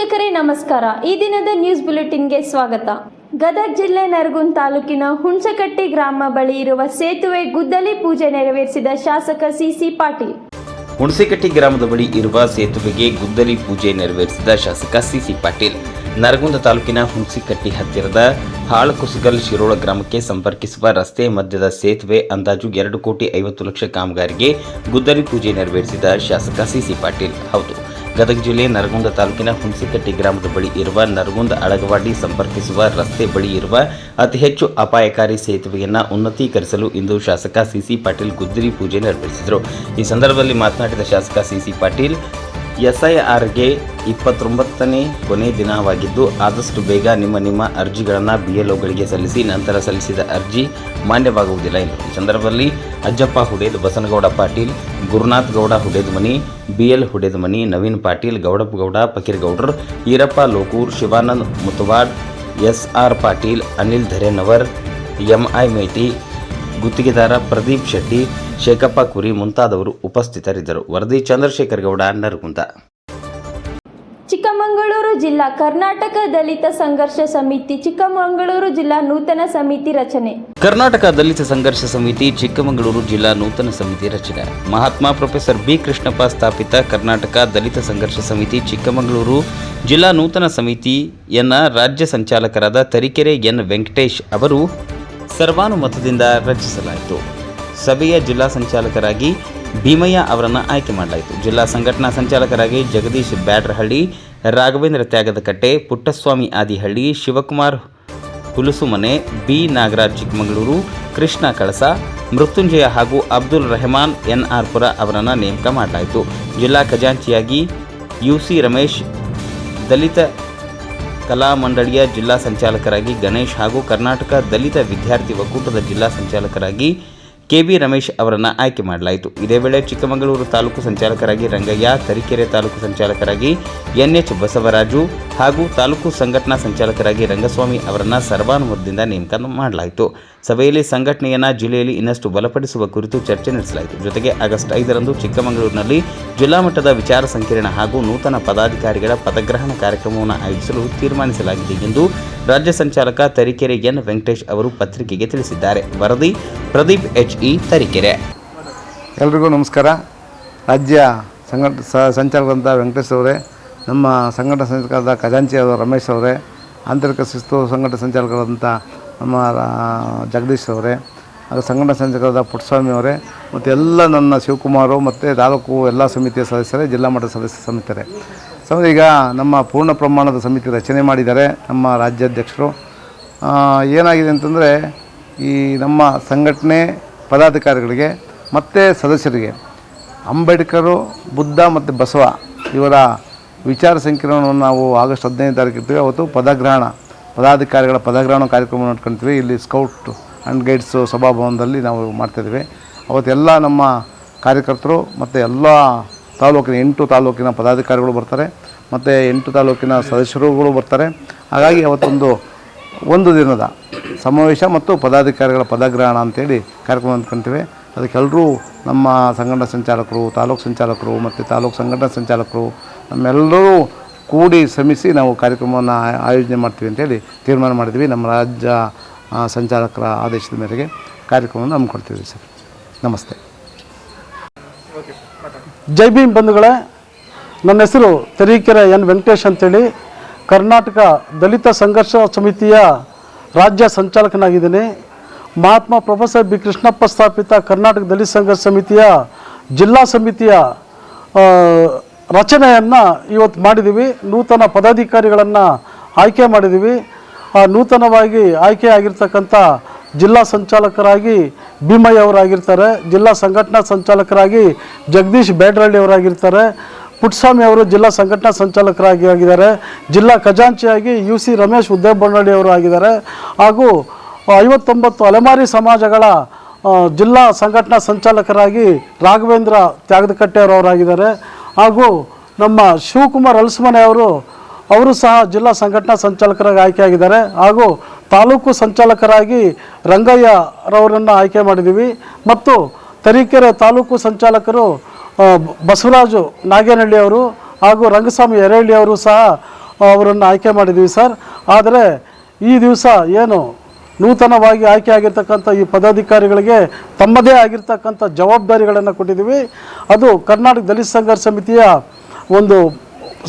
ವೀಕ್ಷಕರೇ ನಮಸ್ಕಾರ. ಈ ದಿನದ ನ್ಯೂಸ್ ಬುಲೆಟಿನ್ಗೆ ಸ್ವಾಗತ. ಗದಗ ಜಿಲ್ಲೆ ನರಗುಂದ ತಾಲೂಕಿನ ಹುಣಸಕಟ್ಟಿ ಗ್ರಾಮ ಬಳಿ ಇರುವ ಸೇತುವೆ ಗುದ್ದಲಿ ಪೂಜೆ ನೆರವೇರಿಸಿದ ಶಾಸಕ ಸಿಸಿ ಪಾಟೀಲ್. ಹುಣಸಕಟ್ಟಿ ಗ್ರಾಮದ ಬಳಿ ಇರುವ ಸೇತುವೆಗೆ ಗುದ್ದಲಿ ಪೂಜೆ ನೆರವೇರಿಸಿದ ಶಾಸಕ ಸಿಸಿ ಪಾಟೀಲ್. ನರಗುಂದ ತಾಲೂಕಿನ ಹುಣಸಕಟ್ಟಿ ಹತ್ತಿರದ ಹಾಳಕುಸಗಲ್ ಶಿರೋಳ ಗ್ರಾಮಕ್ಕೆ ಸಂಪರ್ಕಿಸುವ ರಸ್ತೆ ಮಧ್ಯದ ಸೇತುವೆ ಅಂದಾಜು 2,50,00,000 ಕಾಮಗಾರಿಗೆ ಗುದ್ದಲಿ ಪೂಜೆ ನೆರವೇರಿಸಿದ ಶಾಸಕ ಸಿಸಿ ಪಾಟೀಲ್. ಹೌದು, ಗದಗ ಜಿಲ್ಲೆ ನರಗುಂದ ತಾಲೂಕಿನ ಹುಣಸಕಟ್ಟಿ ಗ್ರಾಮದ ಬಳಿ ಇರುವ ನರಗುಂದ ಅಳಗವಾಡಿ ಸಂಪರ್ಕಿಸುವ ರಸ್ತೆ ಬಳಿ ಇರುವ ಅತಿ ಹೆಚ್ಚು ಅಪಾಯಕಾರಿ ಸೇತುವೆಯನ್ನು ಉನ್ನತೀಕರಿಸಲು ಇಂದು ಶಾಸಕ ಸಿಸಿ ಪಾಟೀಲ್ ಗುದ್ದಲಿ ಪೂಜೆ ನೆರವೇರಿಸಿದರು. ಈ ಸಂದರ್ಭದಲ್ಲಿ ಮಾತನಾಡಿದ ಶಾಸಕ ಸಿಸಿ ಪಾಟೀಲ್, SIRಗೆ 29ನೇ ಕೊನೆ ದಿನವಾಗಿದ್ದು ಆದಷ್ಟು ಬೇಗ ನಿಮ್ಮ ಅರ್ಜಿಗಳನ್ನು BLOಗಳಿಗೆ ಸಲ್ಲಿಸಿ ನಂತರ ಸಲ್ಲಿಸಿದ ಅರ್ಜಿ ಮಾನ್ಯವಾಗುವುದಿಲ್ಲ ಎಂದರು. ಈ ಸಂದರ್ಭದಲ್ಲಿ Ajjappa Huded, Basanagouda Patil, Gurunath Gowda ಹುಡೇದ್ಮನಿ, BL ಹುಡೇದ್ಮನಿ, Naveen Patil, Gowdappa Gowda, ಫಕೀರ್ಗೌಡ್ರ, Irappa Lokur, Shivanand ಮುತವಾಡ್, SR Patil, Anil ಧರೇನವರ್, MI ಮೇಟಿ, ಗುತ್ತಿಗೆದಾರ ಪ್ರದೀಪ್ ಶೆಟ್ಟಿ, ಶೇಖಪ್ಪ ಕುರಿ ಮುಂತಾದವರು ಉಪಸ್ಥಿತರಿದ್ದರು. ವರದಿ ಚಂದ್ರಶೇಖರ್ ಗೌಡ, ನರಗುಂದ. ಚಿಕ್ಕಮಗಳೂರು ಜಿಲ್ಲಾ ಕರ್ನಾಟಕ ದಲಿತ ಸಂಘರ್ಷ ಸಮಿತಿ ಚಿಕ್ಕಮಗಳೂರು ಜಿಲ್ಲಾ ನೂತನ ಸಮಿತಿ ರಚನೆ. ಕರ್ನಾಟಕ ದಲಿತ ಸಂಘರ್ಷ ಸಮಿತಿ ಚಿಕ್ಕಮಗಳೂರು ಜಿಲ್ಲಾ ನೂತನ ಸಮಿತಿ ರಚನೆ. ಮಹಾತ್ಮ ಪ್ರೊಫೆಸರ್ ಬಿ ಕೃಷ್ಣಪ್ಪ ಸ್ಥಾಪಿತ ಕರ್ನಾಟಕ ದಲಿತ ಸಂಘರ್ಷ ಸಮಿತಿ ಚಿಕ್ಕಮಗಳೂರು ಜಿಲ್ಲಾ ನೂತನ ಸಮಿತಿಯನ್ನ ರಾಜ್ಯ ಸಂಚಾಲಕರಾದ ತರೀಕೆರೆ ಎನ್ ವೆಂಕಟೇಶ್ ಅವರು ಸರ್ವಾನುಮತದಿಂದ ರಚಿಸಲಾಯಿತು. ಸಭೆಯ ಜಿಲ್ಲಾ ಸಂಚಾಲಕರಾಗಿ ಭೀಮಯ್ಯ ಅವರನ್ನು ಆಯ್ಕೆ ಮಾಡಲಾಯಿತು. ಜಿಲ್ಲಾ ಸಂಘಟನಾ ಸಂಚಾಲಕರಾಗಿ ಜಗದೀಶ್ ಬ್ಯಾಡ್ರಹಳ್ಳಿ, ರಾಘವೇಂದ್ರ ತ್ಯಾಗದಕಟ್ಟೆ, ಪುಟ್ಟಸ್ವಾಮಿ ಆದಿಹಳ್ಳಿ, ಶಿವಕುಮಾರ್ ಹುಲಸುಮನೆ, ಬಿ ನಾಗರಾಜ್ ಚಿಕ್ಕಮಗಳೂರು, ಕೃಷ್ಣ ಕಳಸ, ಮೃತ್ಯುಂಜಯ ಹಾಗೂ ಅಬ್ದುಲ್ ರೆಹಮಾನ್ NR ಪುರ ಅವರನ್ನು ನೇಮಕ ಮಾಡಲಾಯಿತು. ಜಿಲ್ಲಾ ಖಜಾಂಚಿಯಾಗಿ UC ರಮೇಶ್, ದಲಿತ ಕಲಾ ಮಂಡಳಿಯ ಜಿಲ್ಲಾ ಸಂಚಾಲಕರಾಗಿ ಗಣೇಶ್ ಹಾಗೂ ಕರ್ನಾಟಕ ದಲಿತ ವಿದ್ಯಾರ್ಥಿ ಒಕ್ಕೂಟದ ಜಿಲ್ಲಾ ಸಂಚಾಲಕರಾಗಿ KB ರಮೇಶ್ ಅವರನ್ನು ಆಯ್ಕೆ ಮಾಡಲಾಯಿತು. ಇದೇ ವೇಳೆ ಚಿಕ್ಕಮಗಳೂರು ತಾಲೂಕು ಸಂಚಾಲಕರಾಗಿ ರಂಗಯ್ಯ, ತರೀಕೆರೆ ತಾಲೂಕು ಸಂಚಾಲಕರಾಗಿ NH ಬಸವರಾಜು ಹಾಗೂ ತಾಲೂಕು ಸಂಘಟನಾ ಸಂಚಾಲಕರಾಗಿ ರಂಗಸ್ವಾಮಿ ಅವರನ್ನು ಸರ್ವಾನುಮತದಿಂದ ನೇಮಕ ಮಾಡಲಾಯಿತು. ಸಭೆಯಲ್ಲಿ ಸಂಘಟನೆಯನ್ನು ಜಿಲ್ಲೆಯಲ್ಲಿ ಇನ್ನಷ್ಟು ಬಲಪಡಿಸುವ ಕುರಿತು ಚರ್ಚೆ ನಡೆಸಲಾಯಿತು. ಜೊತೆಗೆ ಆಗಸ್ಟ್ 5ರಂದು ಚಿಕ್ಕಮಗಳೂರಿನಲ್ಲಿ ಜಿಲ್ಲಾ ಮಟ್ಟದ ವಿಚಾರ ಸಂಕಿರಣ ಹಾಗೂ ನೂತನ ಪದಾಧಿಕಾರಿಗಳ ಪದಗ್ರಹಣ ಕಾರ್ಯಕ್ರಮವನ್ನು ಆಯೋಜಿಸಲು ತೀರ್ಮಾನಿಸಲಾಗಿದೆ ಎಂದು ರಾಜ್ಯ ಸಂಚಾಲಕ ತರೀಕೆರೆ ಎನ್ ವೆಂಕಟೇಶ್ ಅವರು ಪತ್ರಿಕೆಗೆ ತಿಳಿಸಿದ್ದಾರೆ. ವರದಿ ಪ್ರದೀಪ್ HE, ತರೀಕೆರೆ. ಎಲ್ರಿಗೂ ನಮಸ್ಕಾರ. ರಾಜ್ಯ ಸಂಚಾಲಕರಂಥ ವೆಂಕಟೇಶ್ ಅವರೇ, ನಮ್ಮ ಸಂಘಟನಾ ಸಂಚಾಲಕರಾದ ಖಜಾಂಚಿ ರಮೇಶ್ ಅವರೇ, ಆಂತರಿಕ ಶಿಸ್ತು ಸಂಘಟನಾ ಸಂಚಾಲಕರಾದಂಥ ನಮ್ಮ ಜಗದೀಶ್ ಅವರೇ, ಹಾಗೂ ಸಂಘಟನಾ ಸಂಚಾಲಕರಾದ ಪುಟ್ಟಸ್ವಾಮಿ ಅವರೇ, ಮತ್ತು ಎಲ್ಲ ನನ್ನ ಶಿವಕುಮಾರು ಮತ್ತು ತಾಲೂಕು ಎಲ್ಲ ಸಮಿತಿಯ ಸದಸ್ಯರೇ, ಜಿಲ್ಲಾ ಮಟ್ಟದ ಸದಸ್ಯ ಸಮಿತಿಯರೇ. ಈಗ ನಮ್ಮ ಪೂರ್ಣ ಪ್ರಮಾಣದ ಸಮಿತಿ ರಚನೆ ಮಾಡಿದ್ದಾರೆ ನಮ್ಮ ರಾಜ್ಯಾಧ್ಯಕ್ಷರು. ಏನಾಗಿದೆ ಅಂತಂದರೆ, ಈ ನಮ್ಮ ಸಂಘಟನೆ ಪದಾಧಿಕಾರಿಗಳಿಗೆ ಮತ್ತು ಸದಸ್ಯರಿಗೆ ಅಂಬೇಡ್ಕರು, ಬುದ್ಧ ಮತ್ತು ಬಸವ ಇವರ ವಿಚಾರ ಸಂಕಿರಣವನ್ನು ನಾವು ಆಗಸ್ಟ್ 15ನೇ ತಾರೀಕು ಇರ್ತೀವಿ. ಅವತ್ತು ಪದಾಧಿಕಾರಿಗಳ ಪದಗ್ರಹಣ ಕಾರ್ಯಕ್ರಮ ನೋಡ್ಕೊಳ್ತೀವಿ. ಇಲ್ಲಿ ಸ್ಕೌಟ್ ಆ್ಯಂಡ್ ಗೈಡ್ಸು ಸಭಾಭವನದಲ್ಲಿ ನಾವು ಮಾಡ್ತಾಯಿದ್ದೀವಿ. ಅವತ್ತೆಲ್ಲ ನಮ್ಮ ಕಾರ್ಯಕರ್ತರು ಮತ್ತು ಎಲ್ಲ ತಾಲೂಕಿನ 8 ತಾಲೂಕಿನ ಪದಾಧಿಕಾರಿಗಳು ಬರ್ತಾರೆ ಮತ್ತು 8 ತಾಲೂಕಿನ ಸದಸ್ಯರುಗಳು ಬರ್ತಾರೆ. ಹಾಗಾಗಿ ಒಂದು ದಿನದ ಸಮಾವೇಶ ಮತ್ತು ಪದಾಧಿಕಾರಿಗಳ ಪದಗ್ರಹಣ ಅಂತೇಳಿ ಕಾರ್ಯಕ್ರಮ ಅಂದ್ಕೊಳ್ತೀವಿ. ಅದಕ್ಕೆಲ್ಲರೂ ನಮ್ಮ ಸಂಘಟನಾ ಸಂಚಾಲಕರು, ತಾಲೂಕು ಸಂಚಾಲಕರು ಮತ್ತು ತಾಲೂಕು ಸಂಘಟನಾ ಸಂಚಾಲಕರು ನಮ್ಮೆಲ್ಲರೂ ಕೂಡಿ ಶ್ರಮಿಸಿ ನಾವು ಕಾರ್ಯಕ್ರಮವನ್ನು ಆಯೋಜನೆ ಮಾಡ್ತೀವಿ ಅಂತೇಳಿ ತೀರ್ಮಾನ ಮಾಡಿದ್ವಿ. ನಮ್ಮ ರಾಜ್ಯ ಸಂಚಾಲಕರ ಆದೇಶದ ಮೇರೆಗೆ ಕಾರ್ಯಕ್ರಮವನ್ನು ಹಮ್ಮಿಕೊಳ್ತೀವಿ ಸರ್. ನಮಸ್ತೆ. ಜೈ ಭೀಮ್ ಬಂಧುಗಳೇ, ನನ್ನ ಹೆಸರು ತರೀಕೆರೆ ಎನ್ ವೆಂಕಟೇಶ್ ಅಂತೇಳಿ ಕರ್ನಾಟಕ ದಲಿತ ಸಂಘರ್ಷ ಸಮಿತಿಯ ರಾಜ್ಯ ಸಂಚಾಲಕನಾಗಿದ್ದೀನಿ. ಮಹಾತ್ಮ ಪ್ರೊಫೆಸರ್ ಬಿ ಕೃಷ್ಣಪ್ಪ ಸ್ಥಾಪಿತ ಕರ್ನಾಟಕ ದಲಿತ ಸಂಘರ್ಷ ಸಮಿತಿಯ ಜಿಲ್ಲಾ ಸಮಿತಿಯ ರಚನೆಯನ್ನು ಇವತ್ತು ಮಾಡಿದ್ದೀವಿ. ನೂತನ ಪದಾಧಿಕಾರಿಗಳನ್ನು ಆಯ್ಕೆ ಮಾಡಿದ್ದೀವಿ. ನೂತನವಾಗಿ ಆಯ್ಕೆಯಾಗಿರ್ತಕ್ಕಂಥ ಜಿಲ್ಲಾ ಸಂಚಾಲಕರಾಗಿ ಭೀಮಯ್ಯ ಅವರಾಗಿರ್ತಾರೆ, ಜಿಲ್ಲಾ ಸಂಘಟನಾ ಸಂಚಾಲಕರಾಗಿ ಜಗದೀಶ್ ಬ್ಯಾಡ್ರಹಳ್ಳಿ ಅವರಾಗಿರ್ತಾರೆ, ಪುಟ್ಟಸ್ವಾಮಿ ಅವರು ಜಿಲ್ಲಾ ಸಂಘಟನಾ ಸಂಚಾಲಕರಾಗಿ ಆಗಿದ್ದಾರೆ, ಜಿಲ್ಲಾ ಖಜಾಂಚಿಯಾಗಿ UC ರಮೇಶ್ ಉದ್ದೇಬಣ್ಣಹಳ್ಳಿ ಅವರು ಆಗಿದ್ದಾರೆ, ಹಾಗೂ 59 ಅಲೆಮಾರಿ ಸಮಾಜಗಳ ಜಿಲ್ಲಾ ಸಂಘಟನಾ ಸಂಚಾಲಕರಾಗಿ ರಾಘವೇಂದ್ರ ತ್ಯಾಗದಕಟ್ಟೆ ಅವರಾಗಿದ್ದಾರೆ, ಹಾಗೂ ನಮ್ಮ ಶಿವಕುಮಾರ್ ಹುಲಸುಮನೆ ಅವರು ಸಹ ಜಿಲ್ಲಾ ಸಂಘಟನಾ ಸಂಚಾಲಕರಾಗಿ ಆಯ್ಕೆಯಾಗಿದ್ದಾರೆ, ಹಾಗೂ ತಾಲೂಕು ಸಂಚಾಲಕರಾಗಿ ರಂಗಯ್ಯರವರನ್ನು ಆಯ್ಕೆ ಮಾಡಿದ್ದೀವಿ. ಮತ್ತು ತರೀಕೆರೆ ತಾಲೂಕು ಸಂಚಾಲಕರು ಬಸವರಾಜು ನಾಗೇನಹಳ್ಳಿ ಅವರು ಹಾಗೂ ರಂಗಸ್ವಾಮಿ ಎರೇಹಳ್ಳಿ ಅವರು ಸಹ ಅವರನ್ನು ಆಯ್ಕೆ ಮಾಡಿದ್ದೀವಿ ಸರ್. ಆದರೆ ಈ ದಿವಸ ಏನು ನೂತನವಾಗಿ ಆಯ್ಕೆ ಆಗಿರ್ತಕ್ಕಂಥ ಈ ಪದಾಧಿಕಾರಿಗಳಿಗೆ ತಮ್ಮದೇ ಆಗಿರ್ತಕ್ಕಂಥ ಜವಾಬ್ದಾರಿಗಳನ್ನು ಕೊಟ್ಟಿದ್ದೀವಿ. ಅದು ಕರ್ನಾಟಕ ದಲಿತ ಸಂಘರ್ಷ ಸಮಿತಿಯ ಒಂದು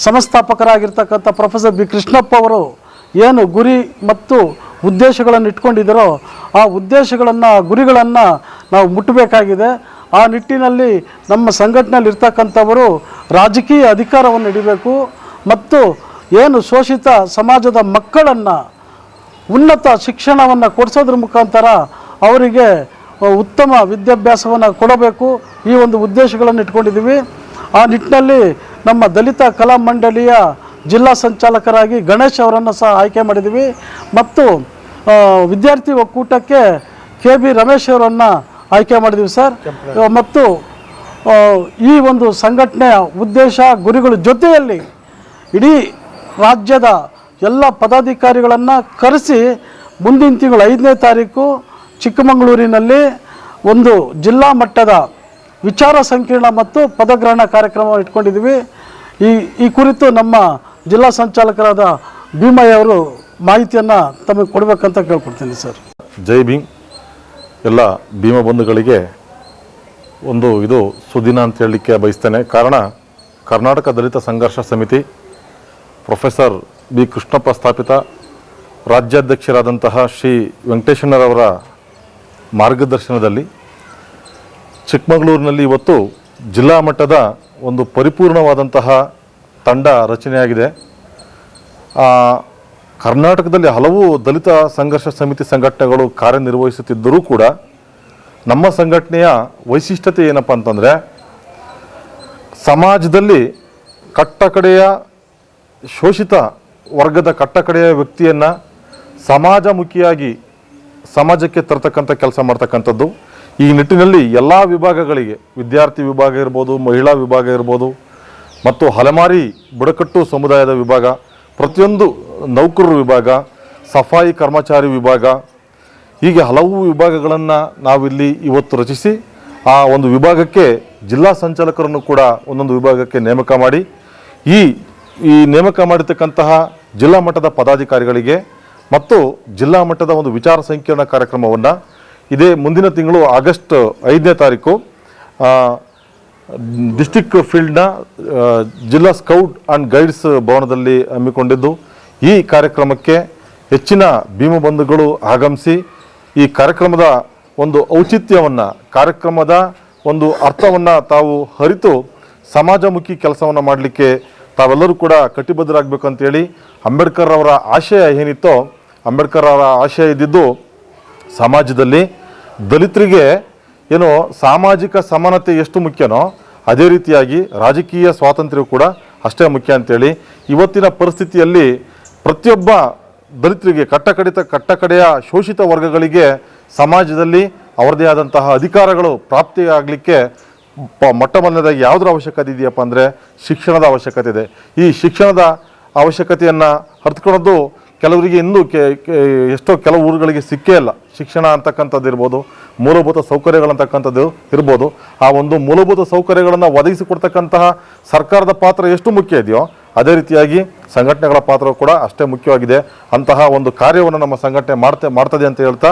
ಸಂಸ್ಥಾಪಕರಾಗಿರ್ತಕ್ಕಂಥ ಪ್ರೊಫೆಸರ್ ಬಿ ಕೃಷ್ಣಪ್ಪ ಅವರು ಏನು ಗುರಿ ಮತ್ತು ಉದ್ದೇಶಗಳನ್ನು ಇಟ್ಕೊಂಡಿದ್ದಾರೋ ಆ ಉದ್ದೇಶಗಳನ್ನು, ಗುರಿಗಳನ್ನು ನಾವು ಮುಟ್ಟಬೇಕಾಗಿದೆ. ಆ ನಿಟ್ಟಿನಲ್ಲಿ ನಮ್ಮ ಸಂಘಟನೆಯಲ್ಲಿ ಇರ್ತಕ್ಕಂಥವರು ರಾಜಕೀಯ ಅಧಿಕಾರವನ್ನು ಹಿಡಿಬೇಕು ಮತ್ತು ಏನು ಶೋಷಿತ ಸಮಾಜದ ಮಕ್ಕಳನ್ನು ಉನ್ನತ ಶಿಕ್ಷಣವನ್ನು ಕೊಡಿಸೋದ್ರ ಮುಖಾಂತರ ಅವರಿಗೆ ಉತ್ತಮ ವಿದ್ಯಾಭ್ಯಾಸವನ್ನು ಕೊಡಬೇಕು. ಈ ಒಂದು ಉದ್ದೇಶಗಳನ್ನು ಇಟ್ಕೊಂಡಿದ್ದೀವಿ. ಆ ನಿಟ್ಟಿನಲ್ಲಿ ನಮ್ಮ ದಲಿತ ಕಲಾ ಮಂಡಳಿಯ ಜಿಲ್ಲಾ ಸಂಚಾಲಕರಾಗಿ ಗಣೇಶ್ ಅವರನ್ನು ಸಹ ಆಯ್ಕೆ ಮಾಡಿದ್ದೀವಿ ಮತ್ತು ವಿದ್ಯಾರ್ಥಿ ಒಕ್ಕೂಟಕ್ಕೆ KB ರಮೇಶ್ ಅವರನ್ನು ಆಯ್ಕೆ ಮಾಡಿದ್ದೀವಿ ಸರ್. ಮತ್ತು ಈ ಒಂದು ಸಂಘಟನೆಯ ಉದ್ದೇಶ, ಗುರಿಗಳ ಜೊತೆಯಲ್ಲಿ ಇಡೀ ರಾಜ್ಯದ ಎಲ್ಲ ಪದಾಧಿಕಾರಿಗಳನ್ನು ಕರೆಸಿ ಮುಂದಿನ ತಿಂಗಳು 5ನೇ ತಾರೀಕು ಚಿಕ್ಕಮಗಳೂರಿನಲ್ಲಿ ಒಂದು ಜಿಲ್ಲಾ ಮಟ್ಟದ ವಿಚಾರ ಸಂಕಿರಣ ಮತ್ತು ಪದಗ್ರಹಣ ಕಾರ್ಯಕ್ರಮ ಇಟ್ಕೊಂಡಿದ್ದೀವಿ. ಈ ಕುರಿತು ನಮ್ಮ ಜಿಲ್ಲಾ ಸಂಚಾಲಕರಾದ ಭೀಮಯ್ಯ ಅವರು ಮಾಹಿತಿಯನ್ನು ತಮಗೆ ಕೊಡಬೇಕಂತ ಕೇಳ್ಕೊಡ್ತೀನಿ ಸರ್. ಜೈ ಭೀಮ್. ಎಲ್ಲ ಭೀಮ ಬಂಧುಗಳಿಗೆ ಇದು ಸುದಿನ ಅಂತ ಹೇಳಲಿಕ್ಕೆ ಬಯಸ್ತೇನೆ. ಕಾರಣ ಕರ್ನಾಟಕ ದಲಿತ ಸಂಘರ್ಷ ಸಮಿತಿ ಪ್ರೊಫೆಸರ್ ಬಿ ಕೃಷ್ಣಪ್ಪ ಸ್ಥಾಪಿತ ರಾಜ್ಯಾಧ್ಯಕ್ಷರಾದಂತಹ ಶ್ರೀ ವೆಂಕಟೇಶಣ್ಣರವರ ಮಾರ್ಗದರ್ಶನದಲ್ಲಿ ಚಿಕ್ಕಮಗಳೂರಿನಲ್ಲಿ ಇವತ್ತು ಜಿಲ್ಲಾ ಮಟ್ಟದ ಒಂದು ಪರಿಪೂರ್ಣವಾದಂತಹ ತಂಡ ರಚನೆಯಾಗಿದೆ. ಕರ್ನಾಟಕದಲ್ಲಿ ಹಲವು ದಲಿತ ಸಂಘರ್ಷ ಸಮಿತಿ ಸಂಘಟನೆಗಳು ಕಾರ್ಯನಿರ್ವಹಿಸುತ್ತಿದ್ದರೂ ಕೂಡ ನಮ್ಮ ಸಂಘಟನೆಯ ವೈಶಿಷ್ಟ್ಯತೆ ಏನಪ್ಪ ಅಂತಂದರೆ, ಸಮಾಜದಲ್ಲಿ ಕಟ್ಟಕಡೆಯ ಶೋಷಿತ ವರ್ಗದ ಕಟ್ಟಕಡೆಯ ವ್ಯಕ್ತಿಯನ್ನು ಸಮಾಜಮುಖಿಯಾಗಿ ಸಮಾಜಕ್ಕೆ ತರ್ತಕ್ಕಂಥ ಕೆಲಸ ಮಾಡ್ತಕ್ಕಂಥದ್ದು. ಈ ನಿಟ್ಟಿನಲ್ಲಿ ಎಲ್ಲ ವಿಭಾಗಗಳಿಗೆ, ವಿದ್ಯಾರ್ಥಿ ವಿಭಾಗ ಇರ್ಬೋದು, ಮಹಿಳಾ ವಿಭಾಗ ಇರ್ಬೋದು, ಮತ್ತು ಅಲೆಮಾರಿ ಬುಡಕಟ್ಟು ಸಮುದಾಯದ ವಿಭಾಗ, ಪ್ರತಿಯೊಂದು ನೌಕರರ ವಿಭಾಗ, ಸಫಾಯಿ ಕರ್ಮಚಾರಿ ವಿಭಾಗ, ಹೀಗೆ ಹಲವು ವಿಭಾಗಗಳನ್ನು ನಾವಿಲ್ಲಿ ಇವತ್ತು ರಚಿಸಿ ಆ ಒಂದು ವಿಭಾಗಕ್ಕೆ ಜಿಲ್ಲಾ ಸಂಚಾಲಕರನ್ನು ಕೂಡ ಒಂದೊಂದು ವಿಭಾಗಕ್ಕೆ ನೇಮಕ ಮಾಡಿ ಈ ನೇಮಕ ಮಾಡಿರ್ತಕ್ಕಂತಹ ಜಿಲ್ಲಾ ಮಟ್ಟದ ಪದಾಧಿಕಾರಿಗಳಿಗೆ ಮತ್ತು ಜಿಲ್ಲಾ ಮಟ್ಟದ ಒಂದು ವಿಚಾರ ಸಂಕಿರಣ ಕಾರ್ಯಕ್ರಮವನ್ನು ಇದೇ ಮುಂದಿನ ತಿಂಗಳು ಆಗಸ್ಟ್ 5ನೇ ತಾರೀಕು ಡಿಸ್ಟಿಕ್ ಫೀಲ್ಡ್ನ ಜಿಲ್ಲಾ ಸ್ಕೌಟ್ ಆ್ಯಂಡ್ ಗೈಡ್ಸ್ ಭವನದಲ್ಲಿ ಹಮ್ಮಿಕೊಂಡಿದ್ದು, ಈ ಕಾರ್ಯಕ್ರಮಕ್ಕೆ ಹೆಚ್ಚಿನ ಭೀಮ ಬಂಧುಗಳು ಆಗಮಿಸಿ ಈ ಕಾರ್ಯಕ್ರಮದ ಒಂದು ಔಚಿತ್ಯವನ್ನು, ಕಾರ್ಯಕ್ರಮದ ಒಂದು ಅರ್ಥವನ್ನು ತಾವು ಅರಿತು ಸಮಾಜಮುಖಿ ಕೆಲಸವನ್ನು ಮಾಡಲಿಕ್ಕೆ ತಾವೆಲ್ಲರೂ ಕೂಡ ಕಟಿಬದ್ಧರಾಗಬೇಕು ಅಂತೇಳಿ ಅಂಬೇಡ್ಕರ್ ಅವರ ಆಶಯ ಏನಿತ್ತೋ, ಅಂಬೇಡ್ಕರ್ ಅವರ ಆಶಯ ಇದ್ದಿದ್ದು ಸಮಾಜದಲ್ಲಿ ದಲಿತರಿಗೆ ಏನು ಸಾಮಾಜಿಕ ಸಮಾನತೆ ಎಷ್ಟು ಮುಖ್ಯನೋ ಅದೇ ರೀತಿಯಾಗಿ ರಾಜಕೀಯ ಸ್ವಾತಂತ್ರ್ಯ ಕೂಡ ಅಷ್ಟೇ ಮುಖ್ಯ ಅಂತೇಳಿ ಇವತ್ತಿನ ಪರಿಸ್ಥಿತಿಯಲ್ಲಿ ಪ್ರತಿಯೊಬ್ಬ ದಲಿತರಿಗೆ ಕಟ್ಟಕಡೆಯ ಶೋಷಿತ ವರ್ಗಗಳಿಗೆ ಸಮಾಜದಲ್ಲಿ ಅವರದೇ ಆದಂತಹ ಅಧಿಕಾರಗಳು ಪ್ರಾಪ್ತಿಯಾಗಲಿಕ್ಕೆ ಮೊಟ್ಟ ಮೊದಲನೇದಾಗಿ ಯಾವುದರ ಅವಶ್ಯಕತೆ ಇದೆಯಪ್ಪ ಅಂದರೆ ಶಿಕ್ಷಣದ ಅವಶ್ಯಕತೆ ಇದೆ. ಈ ಶಿಕ್ಷಣದ ಅವಶ್ಯಕತೆಯನ್ನು ಅರ್ಥಕೊಳ್ಳೋದು ಕೆಲವರಿಗೆ ಇನ್ನೂ ಕೆಲವು ಊರುಗಳಿಗೆ ಸಿಕ್ಕೇ ಇಲ್ಲ. ಶಿಕ್ಷಣ ಅಂತಕ್ಕಂಥದ್ದು ಇರ್ಬೋದು, ಮೂಲಭೂತ ಸೌಕರ್ಯಗಳಂತಕ್ಕಂಥದ್ದು ಇರ್ಬೋದು. ಆ ಒಂದು ಮೂಲಭೂತ ಸೌಕರ್ಯಗಳನ್ನು ಒದಗಿಸಿಕೊಡ್ತಕ್ಕಂತಹ ಸರ್ಕಾರದ ಪಾತ್ರ ಎಷ್ಟು ಮುಖ್ಯ ಇದೆಯೋ ಅದೇ ರೀತಿಯಾಗಿ ಸಂಘಟನೆಗಳ ಪಾತ್ರ ಕೂಡ ಅಷ್ಟೇ ಮುಖ್ಯವಾಗಿದೆ. ಅಂತಹ ಒಂದು ಕಾರ್ಯವನ್ನು ನಮ್ಮ ಸಂಘಟನೆ ಮಾಡ್ತದೆ ಅಂತ ಹೇಳ್ತಾ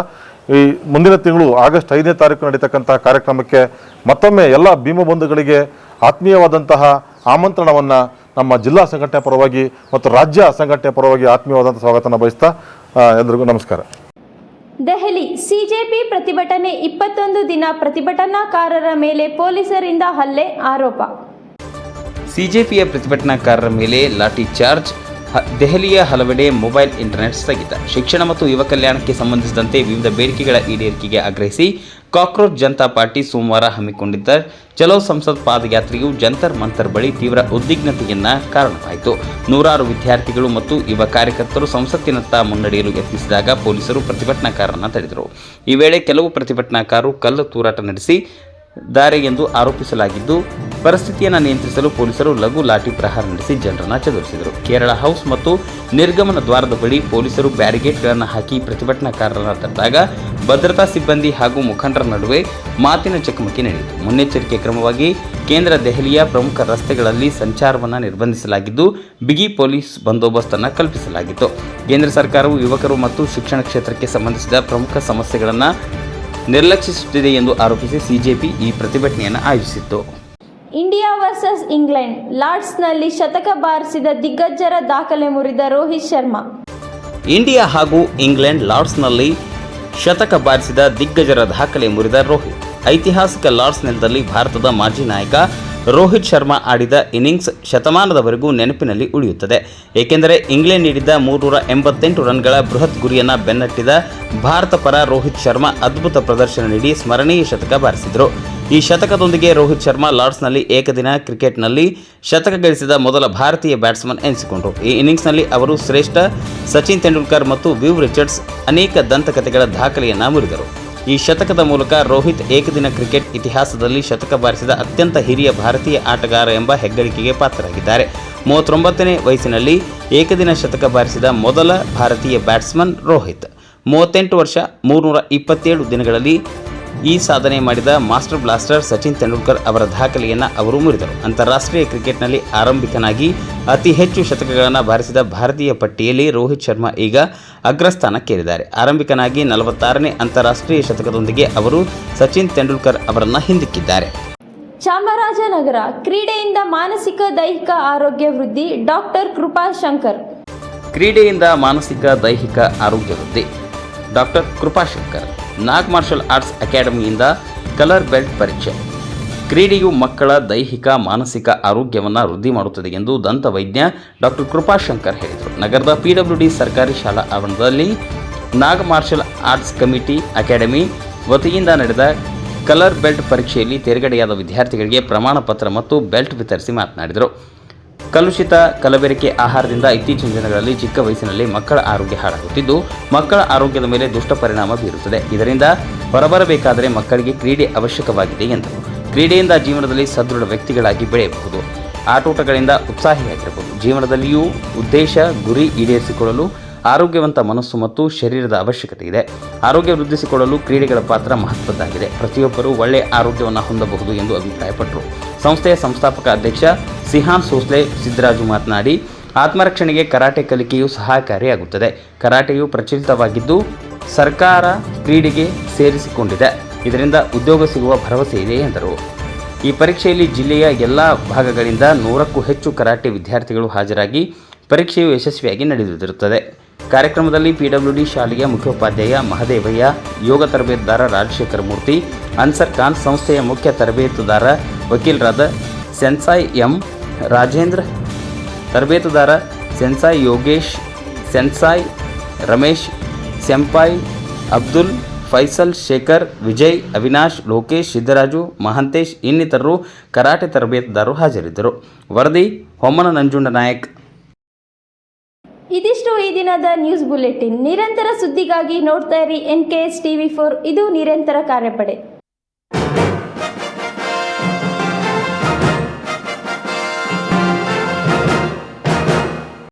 ಈ ಮುಂದಿನ ತಿಂಗಳು ಆಗಸ್ಟ್ 5ನೇ ತಾರೀಕು ನಡೀತಕ್ಕಂತಹ ಕಾರ್ಯಕ್ರಮಕ್ಕೆ ಮತ್ತೊಮ್ಮೆ ಎಲ್ಲ ಭೀಮ ಬಂಧುಗಳಿಗೆ ಆತ್ಮೀಯವಾದಂತಹ ಆಮಂತ್ರಣವನ್ನು ನಮ್ಮ ಜಿಲ್ಲಾ ಸಂಘಟನೆ ಪರವಾಗಿ ಮತ್ತು ರಾಜ್ಯ ಸಂಘಟನೆ ಪರವಾಗಿ ಆತ್ಮೀಯವಾದಂಥ ಸ್ವಾಗತನ ಬಯಸ್ತಾ ಎಲ್ಲರಿಗೂ ನಮಸ್ಕಾರ. ದೆಹಲಿ ಸಿಜೆಪಿ ಪ್ರತಿಭಟನೆ 21 ದಿನ ಪ್ರತಿಭಟನಾಕಾರರ ಮೇಲೆ ಪೊಲೀಸರಿಂದ ಹಲ್ಲೆ ಆರೋಪ. ಸಿಜೆಪಿಯ ಪ್ರತಿಭಟನಾಕಾರರ ಮೇಲೆ ಲಾಠಿ ಚಾರ್ಜ್. ದೆಹಲಿಯ ಹಲವೆಡೆ ಮೊಬೈಲ್ ಇಂಟರ್ನೆಟ್ ಸ್ಥಗಿತ. ಶಿಕ್ಷಣ ಮತ್ತು ಯುವ ಕಲ್ಯಾಣಕ್ಕೆ ಸಂಬಂಧಿಸಿದಂತೆ ವಿವಿಧ ಬೇಡಿಕೆಗಳ ಈಡೇರಿಕೆಗೆ ಆಗ್ರಹಿಸಿ ಕಾಕ್ರೋಚ್ ಜನತಾ ಪಾರ್ಟಿ ಸೋಮವಾರ ಹಮ್ಮಿಕೊಂಡಿದ್ದ ಚಲೋ ಸಂಸತ್ ಪಾದಯಾತ್ರೆಯು ಜಂತರ್ ಮಂತರ್ ಬಳಿ ತೀವ್ರ ಉದ್ವಿಗ್ನತೆಯನ್ನ ಕಾರಣವಾಯಿತು. ನೂರಾರು ವಿದ್ಯಾರ್ಥಿಗಳು ಮತ್ತು ಯುವ ಕಾರ್ಯಕರ್ತರು ಸಂಸತ್ತಿನತ್ತ ಮುನ್ನಡೆಯಲು ಯತ್ನಿಸಿದಾಗ ಪೊಲೀಸರು ಪ್ರತಿಭಟನಾಕಾರರನ್ನು ತಡೆದರು. ಈ ವೇಳೆ ಕೆಲವು ಪ್ರತಿಭಟನಾಕಾರರು ಕಲ್ಲು ತೂರಾಟ ನಡೆಸಿ ದಾರೆ ಎಂದು ಆರೋಪಿಸಲಾಗಿದ್ದು ಪರಿಸ್ಥಿತಿಯನ್ನು ನಿಯಂತ್ರಿಸಲು ಪೊಲೀಸರು ಲಘು ಲಾಠಿ ಪ್ರಹಾರ ನಡೆಸಿ ಜನರನ್ನು ಚದುರಿಸಿದರು. ಕೇರಳ ಹೌಸ್ ಮತ್ತು ನಿರ್ಗಮನ ದ್ವಾರದ ಬಳಿ ಪೊಲೀಸರು ಬ್ಯಾರಿಗೇಡ್ಗಳನ್ನು ಹಾಕಿ ಪ್ರತಿಭಟನಾಕಾರರನ್ನು ತಡೆದಾಗ ಭದ್ರತಾ ಸಿಬ್ಬಂದಿ ಹಾಗೂ ಮುಖಂಡರ ನಡುವೆ ಮಾತಿನ ಚಕಮಕಿ ನಡೆಯಿತು. ಮುನ್ನೆಚ್ಚರಿಕೆ ಕ್ರಮವಾಗಿ ಕೇಂದ್ರ ದೆಹಲಿಯ ಪ್ರಮುಖ ರಸ್ತೆಗಳಲ್ಲಿ ಸಂಚಾರವನ್ನು ನಿರ್ಬಂಧಿಸಲಾಗಿದ್ದು ಬಿಗಿ ಪೊಲೀಸ್ ಬಂದೋಬಸ್ತನ್ನು ಕಲ್ಪಿಸಲಾಗಿತ್ತು. ಕೇಂದ್ರ ಸರ್ಕಾರವು ಯುವಕರು ಮತ್ತು ಶಿಕ್ಷಣ ಕ್ಷೇತ್ರಕ್ಕೆ ಸಂಬಂಧಿಸಿದ ಪ್ರಮುಖ ಸಮಸ್ಯೆಗಳನ್ನು ನಿರ್ಲಕ್ಷಿಸುತ್ತಿದೆ ಎಂದು ಆರೋಪಿಸಿ ಸಿಜೆಪಿ ಈ ಪ್ರತಿಭಟನೆಯನ್ನು ಆಯೋಜಿಸಿತ್ತು. ಇಂಡಿಯಾ ವರ್ಸಸ್ ಇಂಗ್ಲೆಂಡ್ ಲಾರ್ಡ್ಸ್ನಲ್ಲಿ ಶತಕ ಬಾರಿಸಿದ ದಿಗ್ಗಜರ ದಾಖಲೆ ಮುರಿದ ರೋಹಿತ್ ಶರ್ಮಾ. ಇಂಡಿಯಾ ಹಾಗೂ ಇಂಗ್ಲೆಂಡ್ ಲಾರ್ಡ್ಸ್ನಲ್ಲಿ ಶತಕ ಬಾರಿಸಿದ ದಿಗ್ಗಜರ ದಾಖಲೆ ಮುರಿದ ರೋಹಿತ್. ಐತಿಹಾಸಿಕ ಲಾರ್ಡ್ಸ್ ನೆಲದಲ್ಲಿ ಭಾರತದ ಮಾಜಿ ನಾಯಕ ರೋಹಿತ್ ಶರ್ಮಾ ಆಡಿದ ಇನ್ನಿಂಗ್ಸ್ ಶತಮಾನದವರೆಗೂ ನೆನಪಿನಲ್ಲಿ ಉಳಿಯುತ್ತದೆ. ಏಕೆಂದರೆ ಇಂಗ್ಲೆಂಡ್ ನೀಡಿದ್ದ 388 ರನ್ಗಳ ಬೃಹತ್ ಗುರಿಯನ್ನು ಬೆನ್ನಟ್ಟಿದ ಭಾರತ ಪರ ರೋಹಿತ್ ಶರ್ಮಾ ಅದ್ಭುತ ಪ್ರದರ್ಶನ ನೀಡಿ ಸ್ಮರಣೀಯ ಶತಕ ಬಾರಿಸಿದರು. ಈ ಶತಕದೊಂದಿಗೆ ರೋಹಿತ್ ಶರ್ಮಾ ಲಾರ್ಡ್ಸ್ನಲ್ಲಿ ಏಕದಿನ ಕ್ರಿಕೆಟ್ನಲ್ಲಿ ಶತಕ ಗಳಿಸಿದ ಮೊದಲ ಭಾರತೀಯ ಬ್ಯಾಟ್ಸ್ಮನ್ ಎನಿಸಿಕೊಂಡರು. ಈ ಇನ್ನಿಂಗ್ಸ್ನಲ್ಲಿ ಅವರು ಶ್ರೇಷ್ಠ ಸಚಿನ್ ತೆಂಡೂಲ್ಕರ್ ಮತ್ತು ವಿವ್ ರಿಚರ್ಡ್ಸ್ ಅನೇಕ ದಂತಕಥೆಗಳ ದಾಖಲೆಯನ್ನು ಮುರಿದರು. ಈ ಶತಕದ ಮೂಲಕ ರೋಹಿತ್ ಏಕದಿನ ಕ್ರಿಕೆಟ್ ಇತಿಹಾಸದಲ್ಲಿ ಶತಕ ಬಾರಿಸಿದ ಅತ್ಯಂತ ಹಿರಿಯ ಭಾರತೀಯ ಆಟಗಾರ ಎಂಬ ಹೆಗ್ಗಳಿಕೆಗೆ ಪಾತ್ರರಾಗಿದ್ದಾರೆ. 39ನೇ ವಯಸ್ಸಿನಲ್ಲಿ ಏಕದಿನ ಶತಕ ಬಾರಿಸಿದ ಮೊದಲ ಭಾರತೀಯ ಬ್ಯಾಟ್ಸ್ಮನ್ ರೋಹಿತ್. 38 ವರ್ಷ 327 ದಿನಗಳಲ್ಲಿ ಈ ಸಾಧನೆ ಮಾಡಿದ ಮಾಸ್ಟರ್ ಬ್ಲಾಸ್ಟರ್ ಸಚಿನ್ ತೆಂಡೂಲ್ಕರ್ ಅವರ ದಾಖಲೆಯನ್ನು ಅವರು ಮುರಿದರು. ಅಂತಾರಾಷ್ಟ್ರೀಯ ಕ್ರಿಕೆಟ್ನಲ್ಲಿ ಆರಂಭಿಕನಾಗಿ ಅತಿ ಹೆಚ್ಚು ಶತಕಗಳನ್ನು ಬಾರಿಸಿದ ಭಾರತೀಯ ಪಟ್ಟಿಯಲ್ಲಿ ರೋಹಿತ್ ಶರ್ಮಾ ಈಗ ಅಗ್ರಸ್ಥಾನಕ್ಕೇರಿದ್ದಾರೆ. ಆರಂಭಿಕನಾಗಿ 46ನೇ ಅಂತಾರಾಷ್ಟ್ರೀಯ ಶತಕದೊಂದಿಗೆ ಅವರು ಸಚಿನ್ ತೆಂಡೂಲ್ಕರ್ ಅವರನ್ನು ಹಿಂದಿಕ್ಕಿದ್ದಾರೆ. ಚಾಮರಾಜನಗರ ಕ್ರೀಡೆಯಿಂದ ಮಾನಸಿಕ ದೈಹಿಕ ಆರೋಗ್ಯ ವೃದ್ಧಿ ಡಾಕ್ಟರ್ ಕೃಪಾಶಂಕರ್. ಕ್ರೀಡೆಯಿಂದ ಮಾನಸಿಕ ದೈಹಿಕ ಆರೋಗ್ಯ ವೃದ್ಧಿ ಡಾಕ್ಟರ್ ಕೃಪಾಶಂಕರ್. ನಾಗ್ ಮಾರ್ಷಲ್ ಆರ್ಟ್ಸ್ ಅಕಾಡೆಮಿಯಿಂದ ಕಲರ್ ಬೆಲ್ಟ್ ಪರೀಕ್ಷೆ. ಕ್ರೀಡೆಯು ಮಕ್ಕಳ ದೈಹಿಕ ಮಾನಸಿಕ ಆರೋಗ್ಯವನ್ನು ವೃದ್ಧಿ ಮಾಡುತ್ತದೆ ಎಂದು ದಂತವೈದ್ಯ ಡಾಕ್ಟರ್ ಕೃಪಾಶಂಕರ್ ಹೇಳಿದರು. ನಗರದ PWD ಸರ್ಕಾರಿ ಶಾಲಾ ಆವರಣದಲ್ಲಿ ನಾಗ್ ಮಾರ್ಷಲ್ ಆರ್ಟ್ಸ್ ಕಮಿಟಿ ಅಕಾಡೆಮಿ ವತಿಯಿಂದ ನಡೆದ ಕಲರ್ ಬೆಲ್ಟ್ ಪರೀಕ್ಷೆಯಲ್ಲಿ ತೇರ್ಗಡೆಯಾದ ವಿದ್ಯಾರ್ಥಿಗಳಿಗೆ ಪ್ರಮಾಣ ಪತ್ರ ಮತ್ತು ಬೆಲ್ಟ್ ವಿತರಿಸಿ ಮಾತನಾಡಿದರು. ಕಲುಷಿತ ಕಲಬೆರಕೆ ಆಹಾರದಿಂದ ಇತ್ತೀಚಿನ ದಿನಗಳಲ್ಲಿ ಚಿಕ್ಕ ವಯಸ್ಸಿನಲ್ಲಿ ಮಕ್ಕಳ ಆರೋಗ್ಯ ಹಾಳಾಗುತ್ತಿದ್ದು ಮಕ್ಕಳ ಆರೋಗ್ಯದ ಮೇಲೆ ದುಷ್ಟ ಪರಿಣಾಮ ಬೀರುತ್ತದೆ. ಇದರಿಂದ ಹೊರಬರಬೇಕಾದರೆ ಮಕ್ಕಳಿಗೆ ಕ್ರೀಡೆ ಅವಶ್ಯಕವಾಗಿದೆ ಎಂದರು. ಕ್ರೀಡೆಯಿಂದ ಜೀವನದಲ್ಲಿ ಸದೃಢ ವ್ಯಕ್ತಿಗಳಾಗಿ ಬೆಳೆಯಬಹುದು. ಆಟೋಟಗಳಿಂದ ಉತ್ಸಾಹಿಯಾಗಿರಬಹುದು. ಜೀವನದಲ್ಲಿಯೂ ಉದ್ದೇಶ ಗುರಿ ಈಡೇರಿಸಿಕೊಳ್ಳಲು ಆರೋಗ್ಯವಂತ ಮನಸ್ಸು ಮತ್ತು ಶರೀರದ ಅವಶ್ಯಕತೆ ಇದೆ. ಆರೋಗ್ಯ ವೃದ್ಧಿಸಿಕೊಳ್ಳಲು ಕ್ರೀಡೆಗಳ ಪಾತ್ರ ಮಹತ್ವದ್ದಾಗಿದೆ. ಪ್ರತಿಯೊಬ್ಬರೂ ಒಳ್ಳೆಯ ಆರೋಗ್ಯವನ್ನು ಹೊಂದಬಹುದು ಎಂದು ಅಭಿಪ್ರಾಯಪಟ್ಟರು. ಸಂಸ್ಥೆಯ ಸಂಸ್ಥಾಪಕ ಅಧ್ಯಕ್ಷ ಸಿಹಾನ್ ಸೋಸ್ಲೆ ಸಿದ್ದರಾಜು ಮಾತನಾಡಿ, ಆತ್ಮರಕ್ಷಣೆಗೆ ಕರಾಟೆ ಕಲಿಕೆಯು ಸಹಕಾರಿಯಾಗುತ್ತದೆ. ಕರಾಟೆಯು ಪ್ರಚಲಿತವಾಗಿದ್ದು ಸರ್ಕಾರ ಕ್ರೀಡೆಗೆ ಸೇರಿಸಿಕೊಂಡಿದೆ. ಇದರಿಂದ ಉದ್ಯೋಗ ಸಿಗುವ ಭರವಸೆ ಇದೆ ಎಂದರು. ಈ ಪರೀಕ್ಷೆಯಲ್ಲಿ ಜಿಲ್ಲೆಯ ಎಲ್ಲ ಭಾಗಗಳಿಂದ 100ಕ್ಕೂ ಹೆಚ್ಚು ಕರಾಟೆ ವಿದ್ಯಾರ್ಥಿಗಳು ಹಾಜರಾಗಿ ಪರೀಕ್ಷೆಯು ಯಶಸ್ವಿಯಾಗಿ ನಡೆದಿರುತ್ತದೆ. ಕಾರ್ಯಕ್ರಮದಲ್ಲಿ PWD ಶಾಲೆಯ ಮುಖ್ಯೋಪಾಧ್ಯಾಯ ಮಹದೇವಯ್ಯ, ಯೋಗ ತರಬೇತುದಾರ ರಾಜಶೇಖರ ಮೂರ್ತಿ, ಅನ್ಸರ್ ಖಾನ್, ಸಂಸ್ಥೆಯ ಮುಖ್ಯ ತರಬೇತುದಾರ ವಕೀಲರಾದ ಸೆನ್ಸಾಯ್ ಎಂ ರಾಜೇಂದ್ರ, ತರಬೇತುದಾರ ಸೆನ್ಸಾಯ್ ಯೋಗೇಶ್, ಸೆನ್ಸಾಯ್ ರಮೇಶ್, ಸೆಂಪಾಯ್ ಅಬ್ದುಲ್, ಫೈಸಲ್, ಶೇಖರ್, ವಿಜಯ್, ಅವಿನಾಶ್, ಲೋಕೇಶ್, ಸಿದ್ದರಾಜು, ಮಹಂತೇಶ್ ಇನ್ನಿತರರು ಕರಾಟೆ ತರಬೇತುದಾರರು ಹಾಜರಿದ್ದರು. ವರದಿ ಹೊಮ್ಮನ ನಂಜುಂಡ ನಾಯಕ್. ಇದಿಷ್ಟು ಈ ದಿನದ ನ್ಯೂಸ್ ಬುಲೆಟಿನ್. ನಿರಂತರ ಸುದ್ದಿಗಾಗಿ ನೋಡ್ತಾ ಇರಿ NKS TV4. ಇದು ನಿರಂತರ ಕಾರ್ಯಪಡೆ.